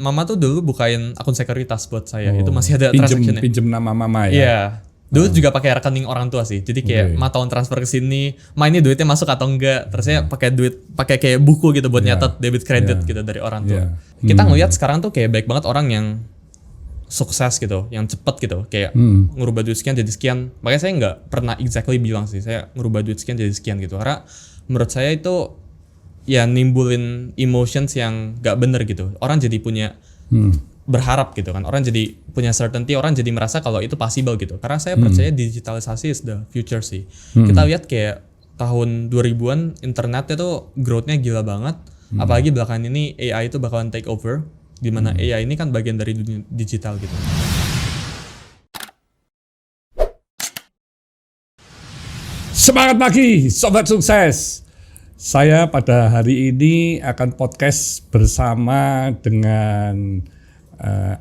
mama tuh dulu bukain akun sekuritas buat saya. Itu masih ada transaction-nya. Pinjem nama mama ya. Iya. Dulu juga pakai rekening orang tua sih. Jadi kayak ma tahun transfer ke sini, ma ini duitnya masuk atau enggak. Terus saya pakai kayak buku gitu buat nyatet debit credit gitu dari orang tua. Kita ngelihat sekarang tuh kayak baik banget orang yang sukses gitu, yang cepet gitu, kayak ngerubah duit sekian jadi sekian. Makanya saya nggak pernah exactly bilang sih, saya ngerubah duit sekian jadi sekian gitu. Karena menurut saya itu ya nimbulin emotions yang nggak bener gitu. Orang jadi punya berharap gitu kan. Orang jadi punya certainty, orang jadi merasa kalau itu possible gitu. Karena saya percaya digitalisasi is the future sih. Kita lihat kayak tahun 2000-an internet itu growth-nya gila banget. Apalagi belakangan ini AI itu bakalan take over. Di mana AI ini kan bagian dari dunia digital gitu. Semangat pagi, sobat sukses. Saya pada hari ini akan podcast bersama dengan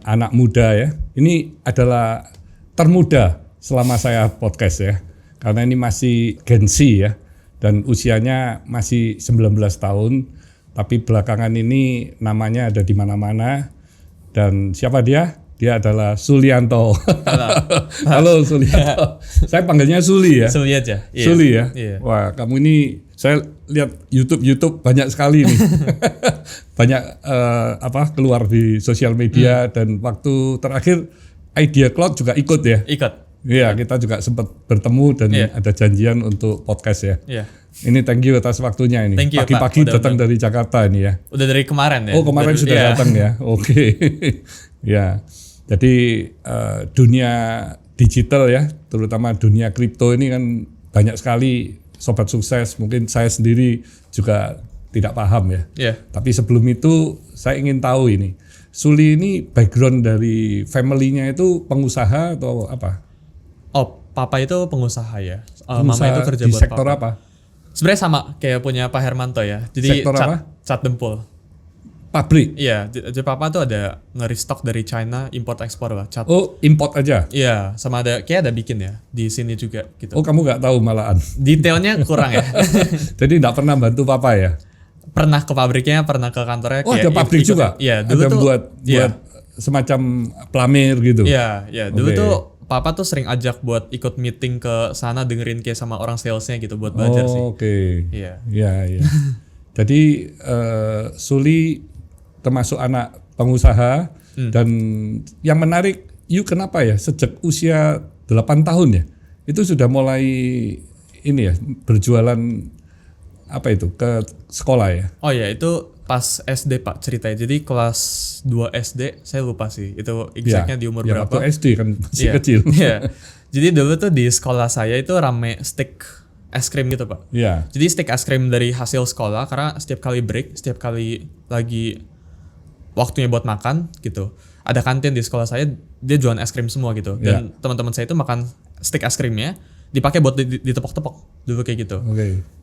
anak muda ya. Ini adalah termuda selama saya podcast ya. Karena ini masih Gen Z ya. Dan usianya masih 19 tahun. Tapi belakangan ini namanya ada di mana-mana. Dan siapa dia? Dia adalah Sulianto. Halo Sulianto. Saya panggilnya Suli ya. Suli aja. Yeah. Suli ya. Yeah. Wah, kamu ini saya lihat YouTube banyak sekali nih. Banyak keluar di sosial media dan waktu terakhir Idea Cloud juga ikut ya. Ikut. Iya, kita juga sempat bertemu dan ada janjian untuk podcast ya. Iya. Ini thank you atas waktunya ini. Thank you, pagi-pagi datang dari Jakarta ini ya. Udah dari kemarin ya. Oh, kemarin sudah datang ya. Oke. Ya. Jadi dunia digital ya, terutama dunia kripto ini kan banyak sekali sobat sukses. Mungkin saya sendiri juga tidak paham ya. Yeah. Tapi sebelum itu saya ingin tahu ini. Suli ini background dari family-nya itu pengusaha atau apa? Oh, papa itu pengusaha ya. Pengusaha mama itu kerja di buat sektor papa. apa? Sebenarnya sama kayak punya Pak Hermanto ya. Jadi sektor apa? cat dempul. Pabrik. Iya, jadi papa tuh ada nge-restock dari China, import ekspor lah, cat. Oh, import aja. Iya, sama ada bikin ya di sini juga gitu. Oh, kamu nggak tahu malahan. Detailnya kurang ya. Jadi nggak pernah bantu papa ya? Pernah ke pabriknya, pernah ke kantornya. Oh, ada pabrik juga. Iya, dulu ada tuh buat semacam plamir gitu. Iya, dulu tuh papa tuh sering ajak buat ikut meeting ke sana, dengerin kayak sama orang salesnya gitu buat belajar sih. Oke. Iya. Iya. Jadi Suli termasuk anak pengusaha dan yang menarik, kenapa ya sejak usia 8 tahun ya itu sudah mulai ini ya berjualan apa itu ke sekolah ya? Oh ya, itu pas SD Pak ceritanya. Jadi kelas 2 SD, saya lupa sih itu exactnya di umur berapa. Waktu SD kan masih kecil. Iya. Jadi dulu tuh di sekolah saya itu rame stick es krim gitu Pak. Iya. Jadi stick es krim dari hasil sekolah, karena setiap kali break, setiap kali lagi waktunya buat makan gitu, ada kantin di sekolah saya, dia jualan es krim semua gitu. Dan teman-teman saya itu makan stick es krimnya dipakai buat ditepok-tepok dulu kayak gitu.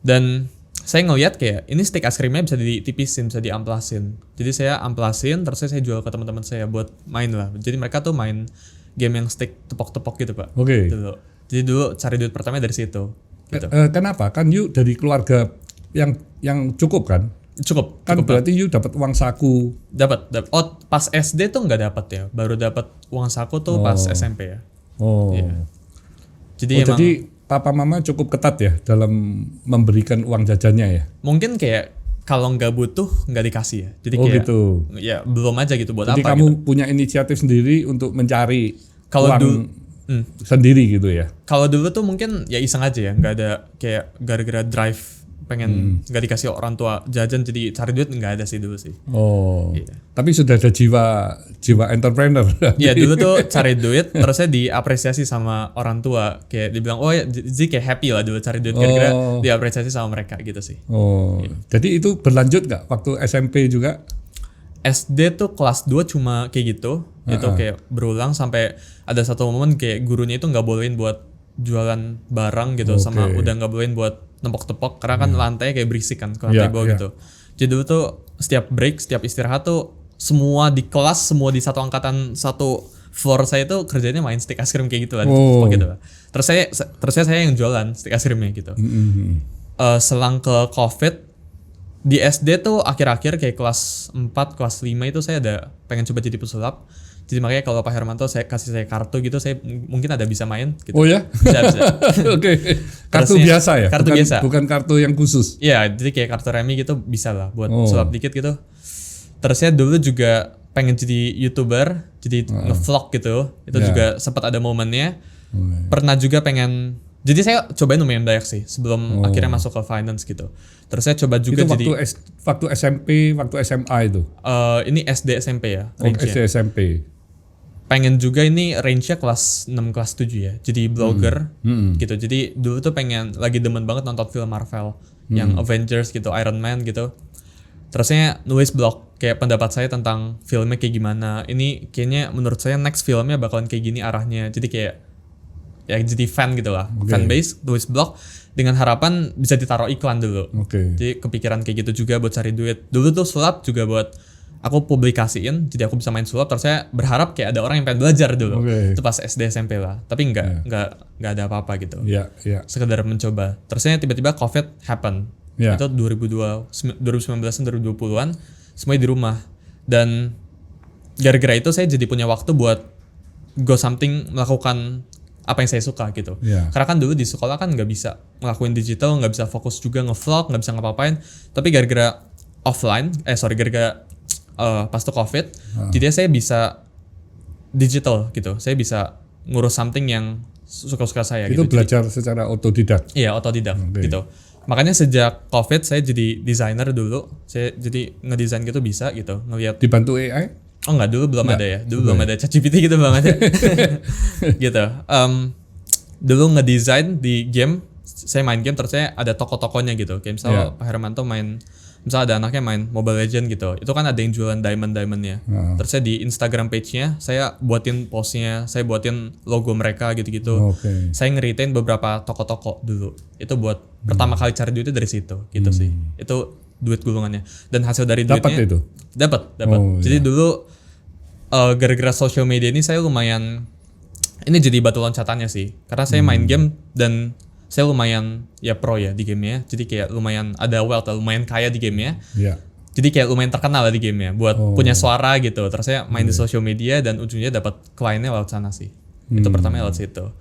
Dan saya ngeliat kayak ini stick es krimnya bisa ditipisin, bisa diamplasin. Jadi saya amplasin, terus saya jual ke teman-teman saya buat main lah. Jadi mereka tuh main game yang stick tepok-tepok gitu Pak. Dulu. Jadi dulu cari duit pertama dari situ. Gitu. Kenapa? Kan dari keluarga yang cukup kan? Cukup berarti dapat uang saku. Dapat. Oh, pas SD tuh nggak dapat ya. Baru dapat uang saku tuh pas SMP ya. Oh. Iya. Jadi papa mama cukup ketat ya dalam memberikan uang jajannya ya. Mungkin kayak kalau nggak butuh nggak dikasih ya. Jadi kayak gitu. Ya belum aja gitu buat jadi apa. Jadi kamu gitu. punya inisiatif sendiri untuk mencari kalau uang sendiri gitu ya. Kalau dulu tuh mungkin ya iseng aja ya, nggak ada kayak gara-gara drive pengen nggak dikasih orang tua jajan jadi cari duit, nggak ada sih dulu sih. Oh. Iya. Tapi sudah ada jiwa entrepreneur. Iya, dulu tuh cari duit terusnya diapresiasi sama orang tua, kayak dibilang oh ya, jadi kayak happy lah dulu cari duit gara-gara diapresiasi sama mereka gitu sih. Oh. Iya. Jadi itu berlanjut nggak waktu SMP juga? SD tuh kelas 2 cuma kayak gitu. Itu kayak berulang sampai ada satu momen kayak gurunya itu nggak bolehin buat jualan barang gitu, sama udah nggak bolehin buat nempok-tepok karena kan lantainya kayak berisik kan ke lantai bawah gitu. Jadi dulu tuh setiap break, setiap istirahat tuh semua di kelas, semua di satu angkatan satu floor saya tuh kerjanya main stick es krim kayak gitu lah, gitu lah. Terus saya yang jualan stick es krimnya gitu. Selang ke COVID Di SD tuh akhir-akhir kayak kelas 4, kelas 5 itu saya ada pengen coba jadi pesulap. Jadi makanya kalau Pak Hermanto kasih saya kartu gitu, saya mungkin ada bisa main gitu. Oh ya? Bisa. Oke. Kartu biasa ya? Kartu biasa. Bukan kartu yang khusus. Iya, jadi kayak kartu remi gitu bisa lah buat sulap dikit gitu. Terusnya dulu juga pengen jadi YouTuber, jadi nge-vlog gitu. Itu juga sempat ada momennya. Pernah juga pengen. Jadi saya cobain lumayan banyak sih sebelum akhirnya masuk ke finance gitu. Terus saya coba juga itu jadi waktu SMP, waktu SMA itu. Ini SD SMP ya. SD SMP. Pengen juga ini range-nya kelas 6 kelas 7 ya. Jadi blogger gitu. Jadi dulu tuh pengen lagi demen banget nonton film Marvel yang Avengers gitu, Iron Man gitu. Terusnya nulis blog kayak pendapat saya tentang filmnya kayak gimana. Ini kayaknya menurut saya next filmnya bakalan kayak gini arahnya. Jadi kayak ya jadi fan gitu lah, fan base, tulis blog dengan harapan bisa ditaruh iklan dulu. Jadi kepikiran kayak gitu juga buat cari duit. Dulu tuh sulap juga buat aku publikasiin, jadi aku bisa main sulap. Terus saya berharap kayak ada orang yang pengen belajar dulu. Itu pas SD SMP lah. Tapi enggak ada apa-apa gitu. Sekedar mencoba. Terusnya tiba-tiba COVID happen. Itu 2019 dan 2020-an semuanya di rumah. Dan gara-gara itu saya jadi punya waktu buat go something, melakukan apa yang saya suka gitu. Karena kan dulu di sekolah kan nggak bisa ngelakuin digital, nggak bisa fokus juga nge-vlog, nggak bisa ngapa-ngapain. Tapi gara-gara gara-gara pas tuh COVID, jadi saya bisa digital gitu. Saya bisa ngurus something yang suka-suka saya. Itu gitu. belajar secara otodidak? Iya, otodidak gitu. Makanya sejak COVID saya jadi desainer dulu. Saya jadi ngedesain gitu bisa gitu. Ngelihat. Dibantu AI? Oh enggak, dulu belum ada ya. Dulu belum ada ChatGPT gitu belum ada. Gitu. Dulu ngedesain di game, saya main game terus saya ada toko-tokonya gitu. Kayak misal Pak Hermanto main, misal ada anaknya main Mobile Legend gitu. Itu kan ada yang jualan diamond-diamondnya. Terus saya di Instagram page-nya, saya buatin post-nya, saya buatin logo mereka gitu-gitu. Saya nge-retain beberapa toko-toko dulu. Itu buat pertama kali cari duitnya dari situ gitu sih. Itu duit gulungannya. Dan hasil dari duitnya dapat. Jadi dulu gara-gara social media ini saya lumayan, ini jadi batu loncatannya sih. Karena saya main game dan saya lumayan ya pro ya di gamenya. Jadi kayak lumayan ada wealth, lumayan kaya di gamenya. Jadi kayak lumayan terkenal lah di gamenya buat punya suara gitu. Terus saya main di social media dan ujungnya dapat kliennya lewat sana sih. Itu pertama lewat situ.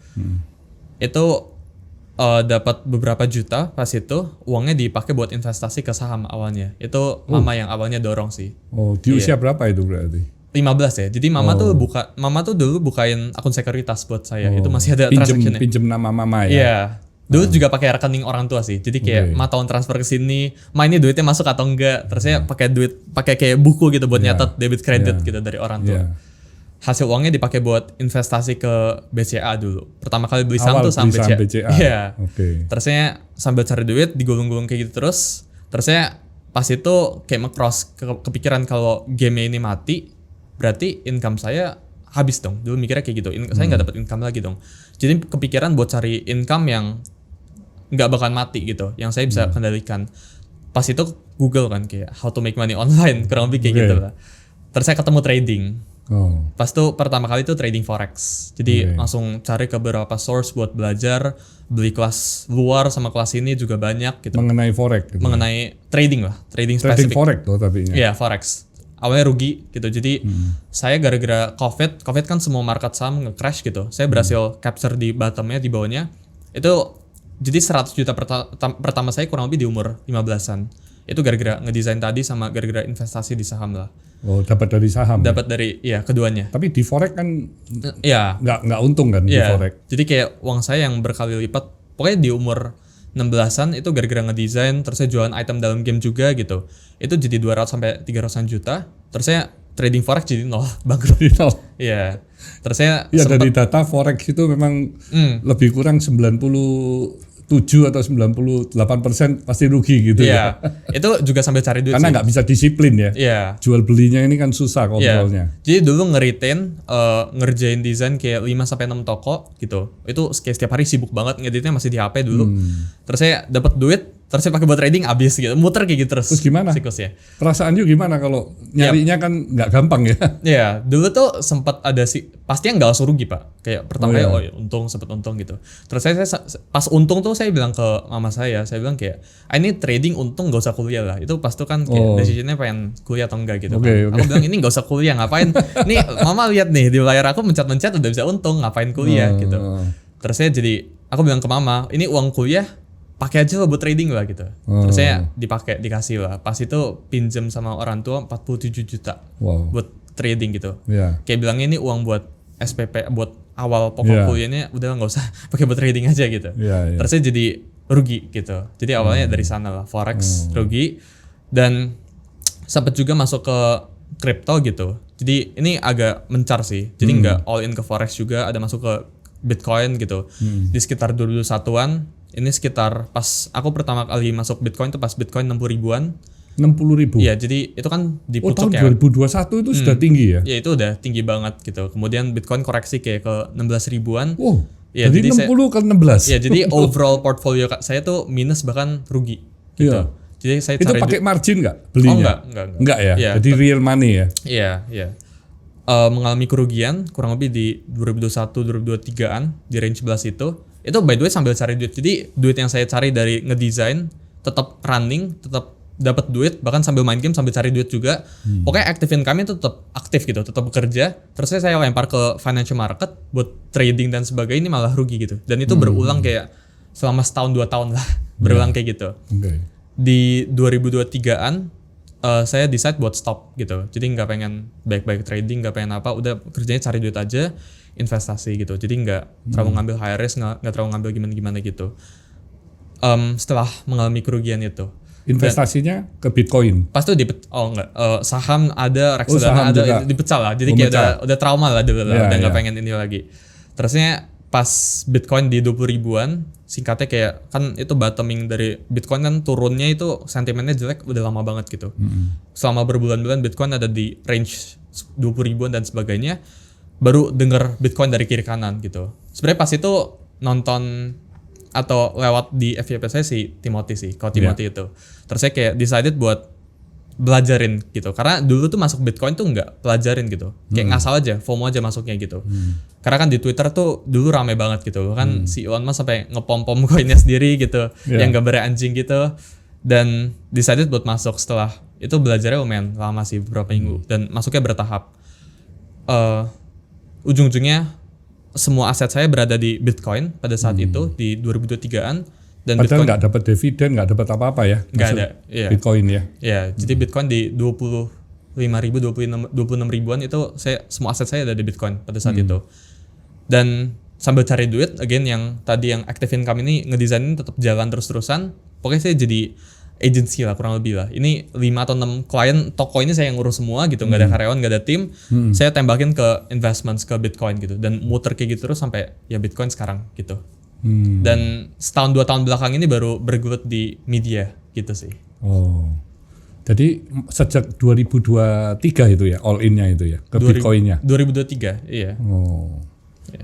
Itu dapat beberapa juta pas itu, uangnya dipakai buat investasi ke saham awalnya. Itu mama yang awalnya dorong sih. Di usia berapa itu berarti? 15 ya. Jadi mama tuh dulu bukain akun sekuritas buat saya. Itu masih ada transactionnya. Pinjem nama mama ya. Iya. Dulu juga pakai rekening orang tua sih. Jadi kayak tahun transfer ke sini, ini duitnya masuk atau enggak. Terus saya pakai kayak buku gitu buat nyatet debit kredit gitu dari orang tua. Hasil uangnya dipakai buat investasi ke BCA dulu. Pertama kali beli saham tuh saham BCA. Iya. Terus saya sambil cari duit digulung-gulung kayak gitu terus. Terus saya pas itu kayak kepikiran kalau game ini mati, berarti income saya habis dong. Dulu mikirnya kayak gitu. Saya nggak dapat income lagi dong. Jadi kepikiran buat cari income yang nggak bakalan mati gitu, yang saya bisa kendalikan. Pas itu Google kan kayak how to make money online, kurang lebih kayak gitu lah. Terus saya ketemu trading. Pas tuh pertama kali tuh trading forex. Jadi langsung cari ke beberapa source buat belajar, beli kelas luar sama kelas ini juga banyak gitu. Mengenai forex gitu. Mengenai trading lah, trading Trading spesifik. forex loh tapi. Iya, forex. Awalnya rugi gitu. Jadi saya gara-gara COVID kan semua market saham nge-crash gitu. Saya berhasil capture di bottomnya, di bawahnya. Itu jadi 100 juta pertama saya kurang lebih di umur 15-an. Itu gara-gara ngedesain tadi sama gara-gara investasi di saham lah. Dapat dari saham. Dapat dari keduanya. Tapi di forex kan nggak untung kan di forex. Jadi kayak uang saya yang berkali lipat. Pokoknya di umur 16-an itu gara-gara ngedesain, terus saya jualan item dalam game juga gitu. Itu jadi 200 sampai 300-an juta. Terus saya trading forex jadi nol, bangkrut. Iya. Terus saya dari data forex itu memang lebih kurang 97 atau 98% pasti rugi gitu ya. Itu juga sambil cari duit. Karena nggak bisa disiplin ya. Jual belinya ini kan susah kontrolnya. Jadi dulu ngerjain desain kayak 5-6 toko gitu. Itu kayak setiap hari sibuk banget, ngeditnya masih di HP dulu. Terus saya dapat duit terus saya pakai buat trading habis gitu, muter kayak gitu terus. Terus gimana? Siklusnya. Perasaan you gimana kalau nyarinya kan nggak gampang ya? Iya, dulu tuh sempat ada sih, pastinya nggak langsung rugi Pak. Kayak pertama untung, sempat untung gitu. Terus saya pas untung tuh saya bilang ke mama saya bilang kayak, ini trading untung nggak usah kuliah lah. Itu pas tuh kan kayak decisionnya pengen kuliah atau enggak gitu kan. Aku bilang ini nggak usah kuliah, ngapain? Nih mama lihat nih di layar aku mencet-mencet udah bisa untung, ngapain kuliah gitu. Terus saya aku bilang ke mama, ini uang kuliah pakai aja lah buat trading lah gitu. Terus saya dikasih lah. Pas itu pinjam sama orang tua 47 juta buat trading gitu. Kayak bilangnya ini uang buat SPP, buat awal pokok kuliahnya udah nggak usah pakai buat trading aja gitu. Terus saya jadi rugi gitu. Jadi awalnya dari sana lah, forex rugi, dan sempat juga masuk ke crypto gitu. Jadi ini agak mencar sih. Jadi nggak all in ke forex juga, ada masuk ke Bitcoin gitu. Di sekitar 2021-an, ini sekitar pas aku pertama kali masuk Bitcoin tuh pas Bitcoin 60 ribuan. 60.000. Iya, jadi itu kan dipucuk tahun 2021 itu sudah tinggi ya? Iya, itu udah tinggi banget gitu. Kemudian Bitcoin koreksi kayak ke 16 ribuan. Ya, jadi 60 ke 16. Iya, jadi overall portfolio saya tuh minus bahkan rugi gitu. Jadi saya itu pakai margin nggak belinya? Enggak ya? Jadi real money ya? Iya. Mengalami kerugian kurang lebih di 2021-2023an di range 11 itu by the way sambil cari duit. Jadi duit yang saya cari dari ngedesain tetap running, tetap dapat duit, bahkan sambil main game sambil cari duit juga. Pokoknya active income-nya tetap aktif gitu, tetap bekerja. Terus saya lempar ke financial market buat trading dan sebagainya, ini malah rugi gitu. Dan itu berulang kayak selama setahun 2 tahun lah berulang kayak gitu. Di 2023an saya decide buat stop gitu. Jadi nggak pengen baik-baik trading, nggak pengen apa, udah kerjanya cari duit aja, investasi gitu. Jadi nggak terlalu ngambil high risk, nggak terlalu ngambil gimana gitu. Setelah mengalami kerugian itu, investasinya ke Bitcoin. Pas tuh saham ada, reksadana ada, juga dipecah lah. Jadi kayak udah trauma lah dulu lah, udah nggak pengen ini lagi. Terusnya pas Bitcoin di 20 ribuan, singkatnya kayak kan itu bottoming dari Bitcoin kan turunnya itu sentimennya jelek udah lama banget gitu. Selama berbulan-bulan Bitcoin ada di range 20 ribuan dan sebagainya, baru denger Bitcoin dari kiri kanan gitu. Sebenarnya pas itu nonton atau lewat di FYP saya si Timothy sih, kalau Timothy itu. Terus saya kayak decided buat belajarin gitu. Karena dulu tuh masuk Bitcoin tuh nggak pelajarin gitu. Kayak ngasal aja, FOMO aja masuknya gitu. Karena kan di Twitter tuh dulu rame banget gitu. Kan si Elon Musk sampai ngepom-pom koinnya sendiri gitu. Yang gambarnya anjing gitu. Dan decided buat masuk setelah itu belajarnya lumayan lama sih, beberapa minggu. Dan masuknya bertahap. Ujung-ujungnya semua aset saya berada di Bitcoin pada saat itu di 2023an. Dan padahal nggak dapat dividen, nggak dapat apa-apa ya? Nggak ada. Bitcoin ya? Iya, jadi Bitcoin di 25.000, 26 ribuan itu semua aset saya ada di Bitcoin pada saat itu. Dan sambil cari duit, again yang tadi yang active income ini ngedesainin tetap jalan terus-terusan. Pokoknya saya jadi agency lah kurang lebih lah. Ini 5 atau 6 klien toko ini saya yang ngurus semua gitu, nggak ada karyawan, nggak ada tim. Saya tembakin ke investments, ke Bitcoin gitu, dan muter kayak gitu terus sampai ya Bitcoin sekarang gitu. Dan setahun 2 tahun belakang ini baru bergelut di media gitu sih. Jadi sejak 2023 itu ya all in-nya itu ya ke Bitcoin-nya. 2023, iya.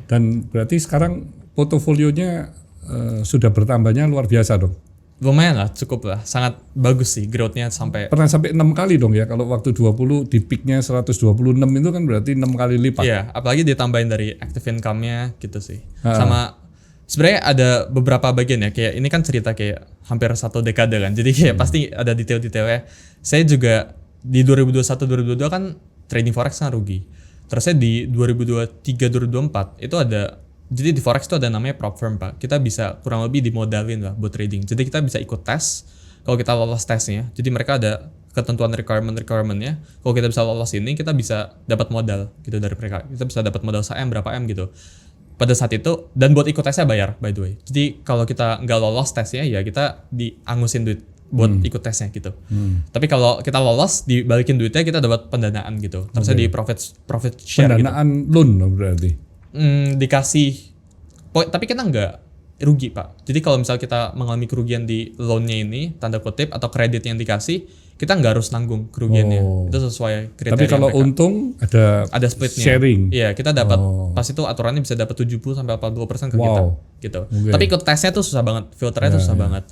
Dan berarti sekarang portofolionya sudah bertambahnya luar biasa dong. Lumayan lah, cukup lah, sangat bagus sih growth-nya sampai. Pernah sampai 6 kali dong ya, kalau waktu 20 di peak-nya 126 itu kan berarti 6 kali lipat. Iya, apalagi ditambahin dari active income-nya gitu sih. Sama sebenarnya ada beberapa bagian ya, kayak ini kan cerita kayak hampir 1 dekade kan, jadi kayak pasti ada detail-detailnya. Saya juga di 2021-2022 kan trading forex kan rugi. Terus saya di 2023-2024 itu ada, jadi di forex itu ada namanya prop firm Pak. Kita bisa kurang lebih dimodalin lah buat trading. Jadi kita bisa ikut tes, kalau kita lolos tesnya. Jadi mereka ada ketentuan requirement-nya. Kalau kita bisa lolos ini, kita bisa dapat modal gitu dari mereka. Kita bisa dapat modal saham berapa M gitu. Pada saat itu, dan buat ikut tesnya bayar by the way. Jadi kalau kita nggak lolos tesnya ya kita diangusin duit buat ikut tesnya gitu. Tapi kalau kita lolos dibalikin duitnya, kita dapat pendanaan gitu. Terusnya di profit share. Pendanaan gitu. Loan berarti. Dikasih, tapi kita nggak rugi Pak. Jadi kalau misal kita mengalami kerugian di loan-nya ini, tanda kutip, atau kredit yang dikasih, kita nggak harus nanggung kerugiannya. Itu sesuai kriteria. Tapi kalau mereka untung ada splitnya. Sharing. Iya, kita dapat pas itu aturannya bisa dapat 70-80% ke kita gitu. Tapi ikut tesnya tuh susah banget, filternya tuh susah banget.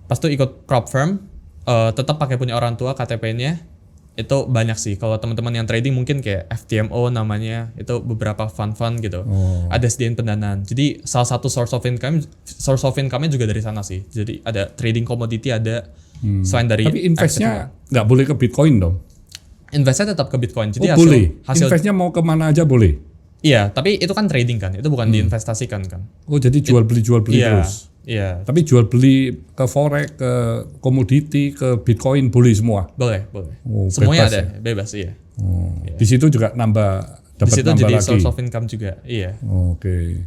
pas tuh ikut prop firm, tetap pakai punya orang tua KTP-nya. Itu banyak sih. Kalau teman-teman yang trading mungkin kayak FTMO namanya, itu beberapa fund gitu. Ada sediain pendanaan. Jadi salah satu source of income-nya juga dari sana sih. Jadi ada trading commodity, ada selain dari. Tapi investnya nggak boleh ke Bitcoin dong? Investnya tetap ke Bitcoin. Jadi boleh. Investnya mau kemana aja boleh? Iya, tapi itu kan trading kan. Itu bukan diinvestasikan kan. Oh, jadi jual beli terus. Iya. Tapi jual beli ke forex, ke komoditi, ke Bitcoin boleh semua. Boleh. Oh, semuanya bebas ada, ya? bebas iya. Iya. Di situ juga dapat situ nambah jadi lagi. source of income juga. Iya. Oke.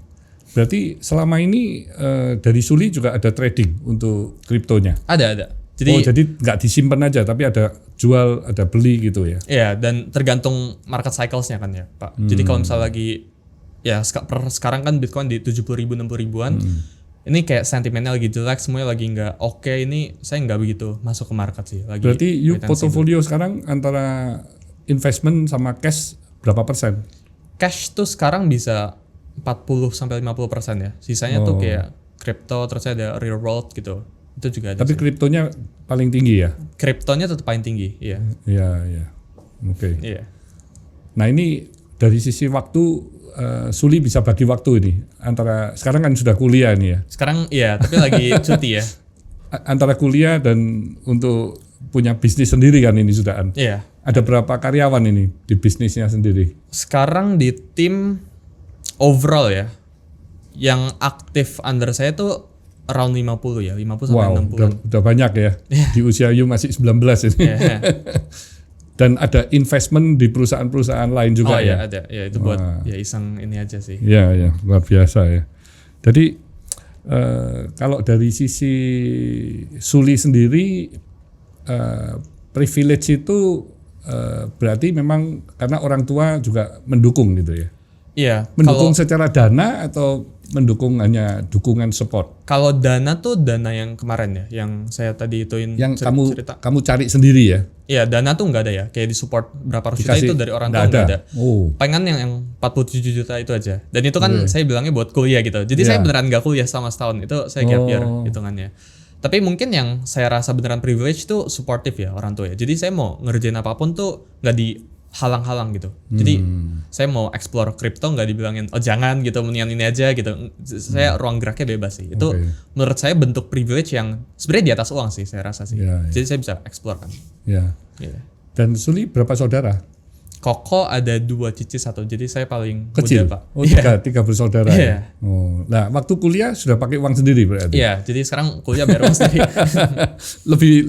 Berarti selama ini dari Suli juga ada trading untuk kriptonya. Ada. Jadi nggak disimpan aja, tapi ada jual, ada beli gitu ya. Iya, dan tergantung market cycles-nya kan ya, Pak. Jadi kalau misalnya lagi sekarang kan Bitcoin di 70.000 60.000-an. Ini kayak sentimennya lagi jelek, semuanya lagi nggak oke, ini saya nggak begitu masuk ke market sih. Berarti portofolio sekarang antara investment sama cash berapa persen? Cash tuh sekarang bisa 40-50% ya. Sisanya tuh kayak crypto, terus ada real world gitu. Itu juga ada. Tapi kriptonya paling tinggi ya? Kriptonya tetap paling tinggi, iya. Iya. Oke. Iya. Nah ini dari sisi waktu, Suli bisa bagi waktu ini antara sekarang kan sudah kuliah nih ya. Sekarang iya, tapi lagi cuti ya. Antara kuliah dan untuk punya bisnis sendiri kan ini sudahan. Iya. Ada berapa karyawan ini di bisnisnya sendiri? Sekarang di tim overall ya, yang aktif under saya tuh around 50 ya, 50 sampai 60. Udah banyak ya. Di usia you masih 19 ini. Yeah. Dan ada investment di perusahaan-perusahaan lain juga ya. Oh ada. Ya itu buat ya iseng ini aja sih. Iya, luar biasa ya. Jadi kalau dari sisi Suli sendiri privilege itu berarti memang karena orang tua juga mendukung gitu ya. Iya. Mendukung secara dana atau mendukung hanya dukungan support? Kalau dana tuh dana yang kemarin ya, yang saya tadi ituin yang cerita. kamu cari sendiri ya? Iya, dana tuh nggak ada ya, kayak di support berapa ratus juta itu dari orang tua nggak ada. Pengen yang 47 juta itu aja. Dan itu kan saya bilangnya buat kuliah gitu. Jadi saya beneran nggak kuliah sama setahun, itu saya gap year hitungannya. Tapi mungkin yang saya rasa beneran privilege tuh supportive ya orang tua ya. Jadi saya mau ngerjain apapun tuh nggak dihalang-halang gitu. Jadi saya mau explore kripto nggak dibilangin oh jangan gitu, mendingan ini aja gitu. Saya ruang geraknya bebas sih. Itu menurut saya bentuk privilege yang sebenarnya di atas uang sih saya rasa sih. Jadi saya bisa explore kan. Iya. Dan Suli berapa saudara? Koko ada 2, Cici 1. Jadi saya paling kecil, muda, Pak. Oh, tiga bersaudara. Ya? Oh, nah waktu kuliah sudah pakai uang sendiri berarti? Iya, jadi sekarang kuliah bayar uang sendiri.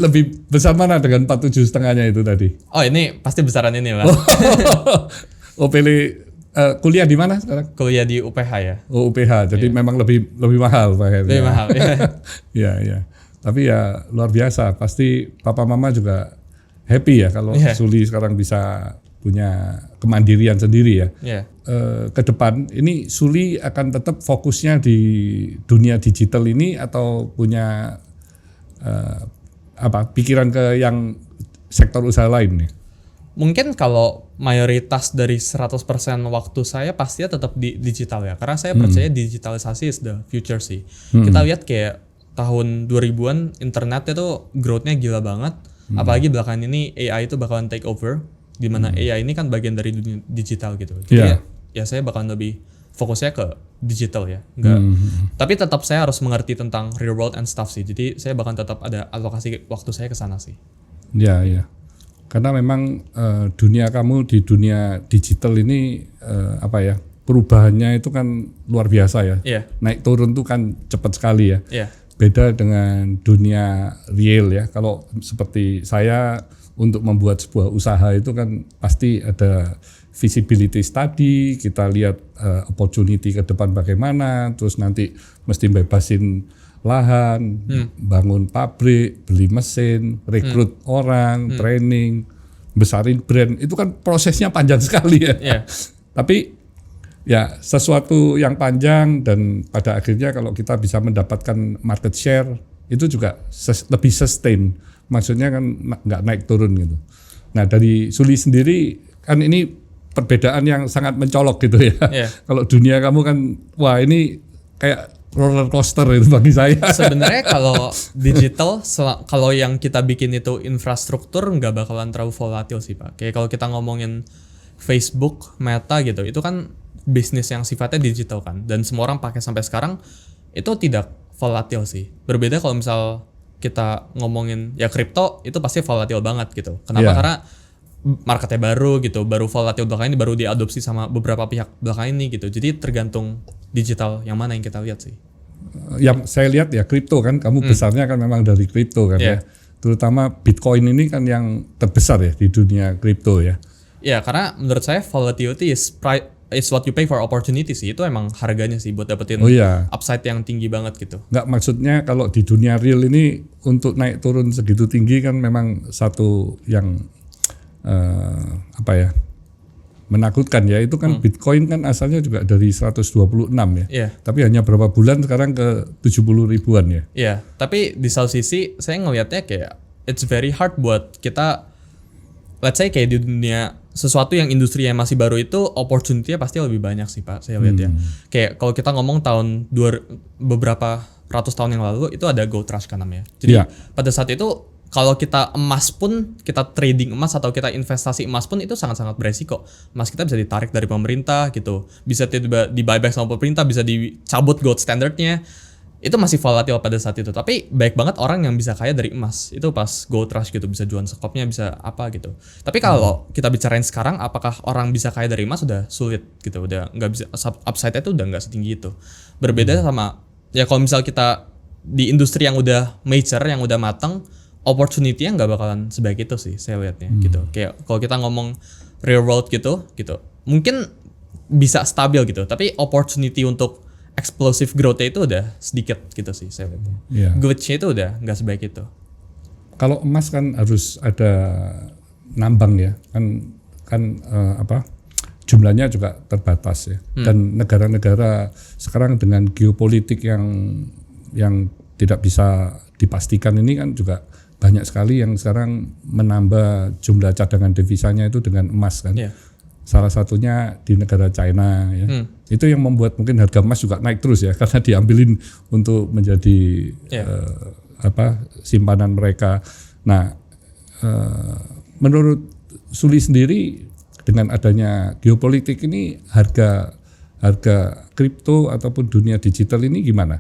lebih besar mana dengan 47,5-nya itu tadi? Oh ini pasti besaran ini Pak. Oh pilih kuliah di mana sekarang? Kuliah di UPH ya. Oh UPH, jadi memang lebih mahal Pak. Lebih mahal. Iya. Tapi ya luar biasa, pasti papa mama juga happy ya kalau Suli sekarang bisa punya kemandirian sendiri ya. Ke depan ini Suli akan tetap fokusnya di dunia digital ini atau punya pikiran ke yang sektor usaha lain nih? Mungkin kalau mayoritas dari 100% waktu saya pastinya tetap di digital ya. Karena saya percaya digitalisasi is the future sih. Kita lihat kayak tahun 2000-an internet itu growth-nya gila banget. Apalagi belakangan ini AI itu bakalan take over. Di mana AI ini kan bagian dari dunia digital gitu. Jadi ya saya bakalan lebih fokusnya ke digital ya. Tapi tetap saya harus mengerti tentang real world and stuff sih. Jadi saya bakalan tetap ada alokasi waktu saya ke sana sih. Iya. Karena memang dunia kamu di dunia digital ini perubahannya itu kan luar biasa ya. Naik turun tuh kan cepat sekali ya. Beda dengan dunia real ya. Kalau seperti saya untuk membuat sebuah usaha itu kan pasti ada visibility study, kita lihat opportunity ke depan bagaimana, terus nanti mesti bebasin lahan, bangun pabrik, beli mesin, rekrut orang, training, besarin brand, itu kan prosesnya panjang sekali ya. Tapi ya sesuatu yang panjang dan pada akhirnya kalau kita bisa mendapatkan market share itu juga lebih sustain. Maksudnya kan nggak naik turun gitu. Nah dari Suli sendiri kan ini perbedaan yang sangat mencolok gitu ya. Kalau dunia kamu kan wah ini kayak roller coaster itu bagi saya. Sebenarnya kalau digital, kalau yang kita bikin itu infrastruktur nggak bakalan terlalu volatil sih Pak. Kayak kalau kita ngomongin Facebook, Meta gitu, itu kan bisnis yang sifatnya digital kan, dan semua orang pakai sampai sekarang, itu tidak volatil sih. Berbeda kalau misal kita ngomongin ya kripto, itu pasti volatil banget gitu. Kenapa? Karena marketnya baru gitu, baru volatil belakangan ini, baru diadopsi sama beberapa pihak belakangan ini gitu. Jadi tergantung digital yang mana yang kita lihat sih. Yang saya lihat ya kripto kan, kamu besarnya kan memang dari kripto kan ya. Terutama Bitcoin ini kan yang terbesar ya di dunia kripto ya. Ya, karena menurut saya volatility is what you pay for opportunity sih. Itu emang harganya sih buat dapetin upside yang tinggi banget gitu. Nggak, maksudnya kalau di dunia real ini untuk naik turun segitu tinggi kan memang satu yang menakutkan ya. Itu kan Bitcoin kan asalnya juga dari 126 ya. Tapi hanya berapa bulan sekarang ke 70 ribuan ya. Iya, tapi di satu sisi saya ngelihatnya kayak it's very hard buat kita, let's say kayak di dunia sesuatu yang industri yang masih baru itu opportunity-nya pasti lebih banyak sih Pak, saya lihat ya. Kayak kalau kita ngomong beberapa ratus tahun yang lalu itu ada gold rush kan namanya. Jadi pada saat itu kalau kita emas pun, kita trading emas atau kita investasi emas pun itu sangat-sangat beresiko. Emas kita bisa ditarik dari pemerintah gitu, bisa tiba-tiba di buyback sama pemerintah, bisa dicabut gold standardnya. Itu masih volatil pada saat itu. Tapi baik banget orang yang bisa kaya dari emas. Itu pas gold rush gitu, bisa jual sekopnya, bisa apa gitu. Tapi kalau kita bicarain sekarang, apakah orang bisa kaya dari emas, udah sulit gitu. Udah nggak bisa, upside-nya itu udah nggak setinggi itu. Berbeda sama, ya kalau misal kita di industri yang udah mature, yang udah matang, opportunity-nya nggak bakalan sebaik itu sih saya lihatnya gitu. Kayak kalau kita ngomong real world gitu. Mungkin bisa stabil gitu. Tapi opportunity untuk explosive growth-nya itu udah sedikit gitu sih saya lihat. Glitch-nya itu udah nggak sebaik itu. Kalau emas kan harus ada nambang ya, kan jumlahnya juga terbatas ya. Dan negara-negara sekarang dengan geopolitik yang tidak bisa dipastikan ini kan juga banyak sekali yang sekarang menambah jumlah cadangan devisanya itu dengan emas kan. Salah satunya di negara China ya. Itu yang membuat mungkin harga emas juga naik terus ya, karena diambilin untuk menjadi simpanan mereka. Nah, menurut Suli sendiri dengan adanya geopolitik ini harga kripto ataupun dunia digital ini gimana?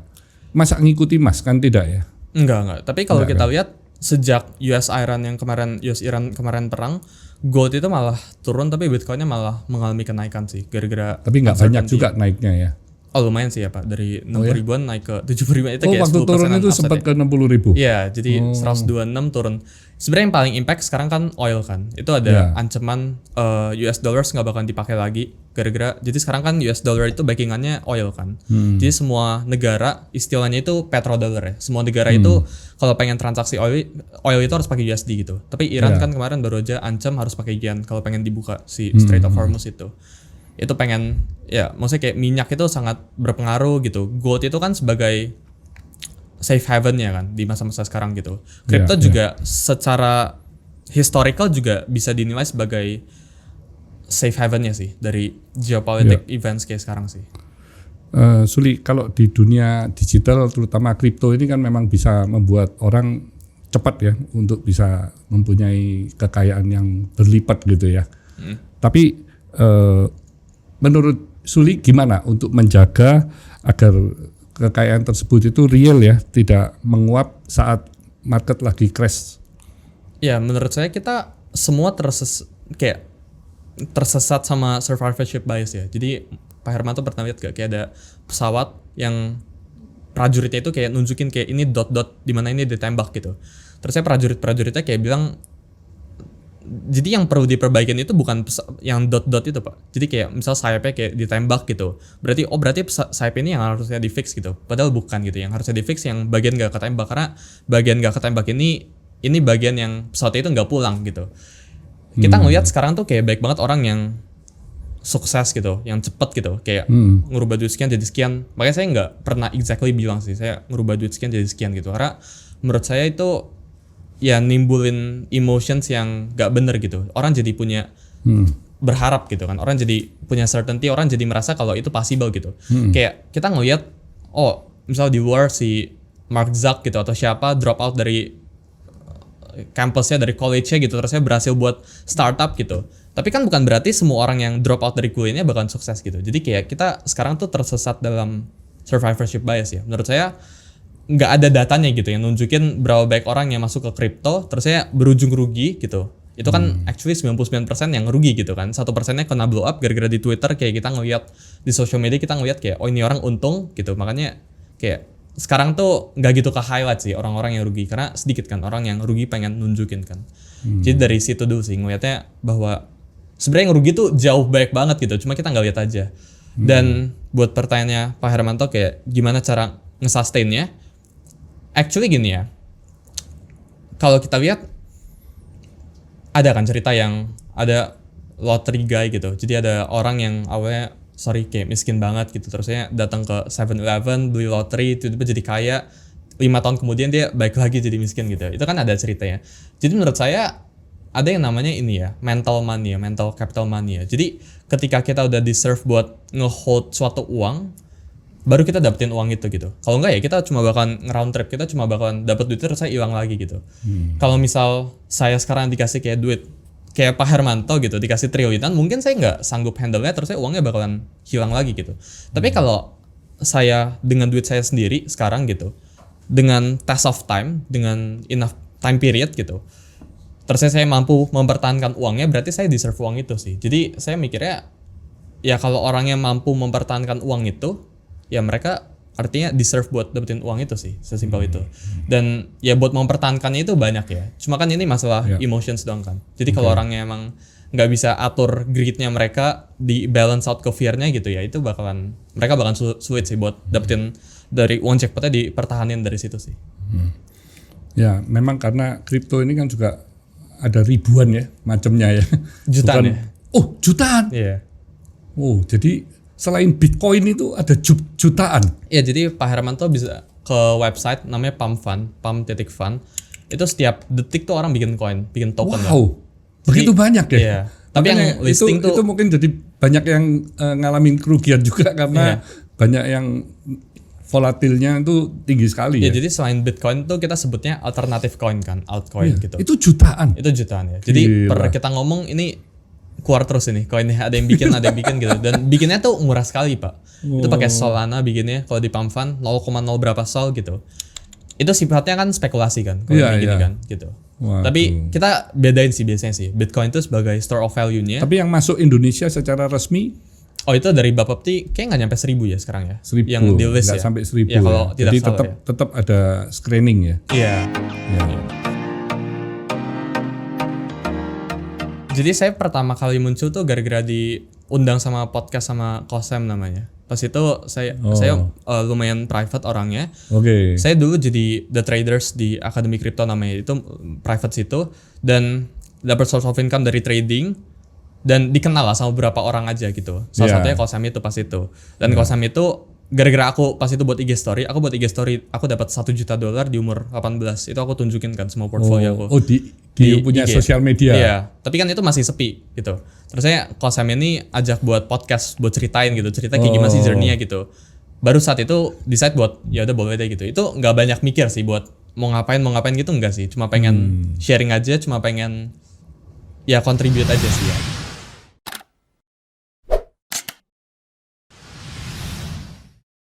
Masa ngikuti emas kan tidak ya? Enggak. Tapi kalau kita lihat sejak US-Iran kemarin perang, gold itu malah turun, tapi Bitcoinnya malah mengalami kenaikan sih gara-gara. Tapi nggak banyak juga naiknya ya. Oh lumayan sih ya Pak, dari 60 ribuan naik ke 70 ribuan itu kayak 10%. Waktu turun itu sempat ke 60 ribu. Iya, jadi 126 turun. Sebenarnya yang paling impact sekarang kan oil kan. Itu ada ancaman US dollars nggak bakalan dipakai lagi gara-gara. Jadi sekarang kan US dollar itu backingannya oil kan. Jadi semua negara istilahnya itu petrodollar ya. Semua negara itu kalau pengen transaksi oil itu harus pakai USD gitu. Tapi Iran kan kemarin baru aja ancam harus pakai yen kalau pengen dibuka si Strait of Hormuz itu. Itu pengen ya, maksudnya kayak minyak itu sangat berpengaruh gitu. Gold itu kan sebagai safe haven ya kan di masa-masa sekarang gitu. Crypto juga secara historical juga bisa dinilai sebagai safe havennya sih dari geopolitik events kayak sekarang sih. Suli, kalau di dunia digital terutama kripto ini kan memang bisa membuat orang cepat ya untuk bisa mempunyai kekayaan yang berlipat gitu ya. Tapi menurut Suli gimana untuk menjaga agar kekayaan tersebut itu real ya, tidak menguap saat market lagi crash? Ya menurut saya kita semua tersesat sama survivorship bias ya. Jadi Pak Hermanto pernah lihat gak kayak ada pesawat yang prajuritnya itu kayak nunjukin kayak ini dot-dot di mana ini ditembak gitu. Terus saya prajuritnya kayak bilang, jadi yang perlu diperbaikin itu bukan yang dot-dot itu Pak. Jadi kayak misal sayapnya kayak ditembak gitu. Berarti sayap ini yang harusnya di fix gitu. Padahal bukan gitu. Yang harusnya di fix yang bagian gak ketembak, karena bagian gak ketembak ini bagian yang pesawatnya itu gak pulang gitu. Kita ngeliat sekarang tuh kayak baik banget orang yang sukses gitu, yang cepet gitu, kayak ngerubah duit sekian jadi sekian. Makanya saya nggak pernah exactly bilang sih saya ngerubah duit sekian jadi sekian gitu, karena menurut saya itu ya nimbulin emotions yang nggak bener gitu. Orang jadi punya berharap gitu kan, orang jadi punya certainty, orang jadi merasa kalau itu possible gitu. Kayak kita ngeliat, oh misal di luar si Mark Zuck gitu atau siapa drop out dari kampusnya, dari college-nya gitu, terus saya berhasil buat startup gitu. Tapi kan bukan berarti semua orang yang drop out dari kuliahnya bakalan sukses gitu. Jadi kayak kita sekarang tuh tersesat dalam survivorship bias ya. Menurut saya nggak ada datanya gitu yang nunjukin berapa banyak orang yang masuk ke kripto terus saya berujung rugi gitu. Itu kan actually 99% yang rugi gitu kan. 1%-nya kena blow up gara-gara di Twitter kayak kita ngelihat di social media, kita ngelihat kayak oh ini orang untung gitu. Makanya kayak sekarang tuh nggak gitu ke highlight sih orang-orang yang rugi, karena sedikit kan orang yang rugi pengen nunjukin kan. Jadi dari situ dulu sih ngelihatnya bahwa sebenarnya yang rugi tuh jauh banyak banget gitu, cuma kita nggak lihat aja. Dan buat pertanyaannya Pak Hermanto kayak gimana cara nge-sustain-nya? Actually gini ya, kalau kita lihat ada kan cerita yang ada lottery guy gitu. Jadi ada orang yang awalnya kayak miskin banget gitu, terusnya datang ke 7-Eleven beli lottery, tiba-tiba jadi kaya, 5 tahun kemudian dia balik lagi jadi miskin gitu. Itu kan ada ceritanya. Jadi menurut saya ada yang namanya ini ya, mental money ya, mental capital money ya. Jadi ketika kita udah deserve buat nge-hold suatu uang, baru kita dapetin uang itu gitu. Kalau enggak ya kita cuma bakalan nge-round trip, kita cuma bakalan dapet duit terus saya hilang lagi gitu. Kalau misal saya sekarang dikasih kayak duit kayak Pak Hermanto gitu, dikasih triliunan, mungkin saya nggak sanggup handle-nya, terus saya uangnya bakalan hilang lagi gitu. Tapi kalau saya dengan duit saya sendiri sekarang gitu, dengan test of time, dengan enough time period gitu, terus saya mampu mempertahankan uangnya, berarti saya deserve uang itu sih. Jadi saya mikirnya ya kalau orangnya mampu mempertahankan uang itu, ya mereka artinya deserve buat dapetin uang itu sih, sesimpel itu. Dan ya buat mempertahankannya itu banyak ya. Cuma kan ini masalah emotions doang kan. Jadi kalau orangnya emang nggak bisa atur greed-nya mereka, di balance out ke fear-nya gitu ya, itu mereka bakalan sulit sih buat dapetin dari uang jackpotnya, dipertahanin dari situ sih. Ya memang karena kripto ini kan juga ada ribuan ya macamnya ya. Jutaan ya? Oh jutaan? Iya. Oh jadi selain Bitcoin itu ada jutaan. Iya, jadi Pak Hermanto bisa ke website namanya Pump Fund. Itu setiap detik tuh orang bikin koin, bikin token. Wow, begitu banyak ya? Iya. Tapi yang listing itu mungkin jadi banyak yang ngalamin kerugian juga karena banyak yang volatilnya itu tinggi sekali ya. Jadi selain Bitcoin tuh kita sebutnya alternative coin kan, altcoin gitu. Itu jutaan. Itu jutaan ya. Jadi kita ngomong ini keluar terus ini koinnya, ada yang bikin gitu, dan bikinnya tuh murah sekali Pak. Itu pakai Solana bikinnya, kalau di Pump Fund 0,0 berapa sol gitu. Itu sifatnya kan spekulasi kan kalau gini kan gitu. Waduh. Tapi kita bedain sih biasanya sih Bitcoin itu sebagai store of value-nya. Tapi yang masuk Indonesia secara resmi, oh itu dari Bapepti kayak nggak nyampe 1.000 ya sekarang ya. 1.000 yang di list ya. Sampai 1.000 ya. Kalau jadi tetap ada screening ya. Iya. Jadi saya pertama kali muncul tuh gara-gara diundang sama podcast sama Kosem namanya. Pas itu saya lumayan private orangnya. Oke. Saya dulu jadi the traders di Akademi Kripto namanya, itu private situ, dan dapat source of income dari trading, dan dikenal lah sama beberapa orang aja gitu. Salah satunya Kosem itu pas itu. Dan Kosem itu gara-gara aku pas itu buat IG story, aku dapat $1 juta di umur 18. Itu aku tunjukin kan semua portfolio aku. Oh di punya sosial media. Iya, tapi kan itu masih sepi gitu. Terus saya Kosem ini ajak buat podcast, buat ceritain gitu, cerita kayak gimana sih journey-nya gitu. Baru saat itu decide buat ya udah boleh deh gitu. Itu nggak banyak mikir sih buat mau ngapain gitu, enggak sih. Cuma pengen sharing aja, cuma pengen ya contribute aja sih ya.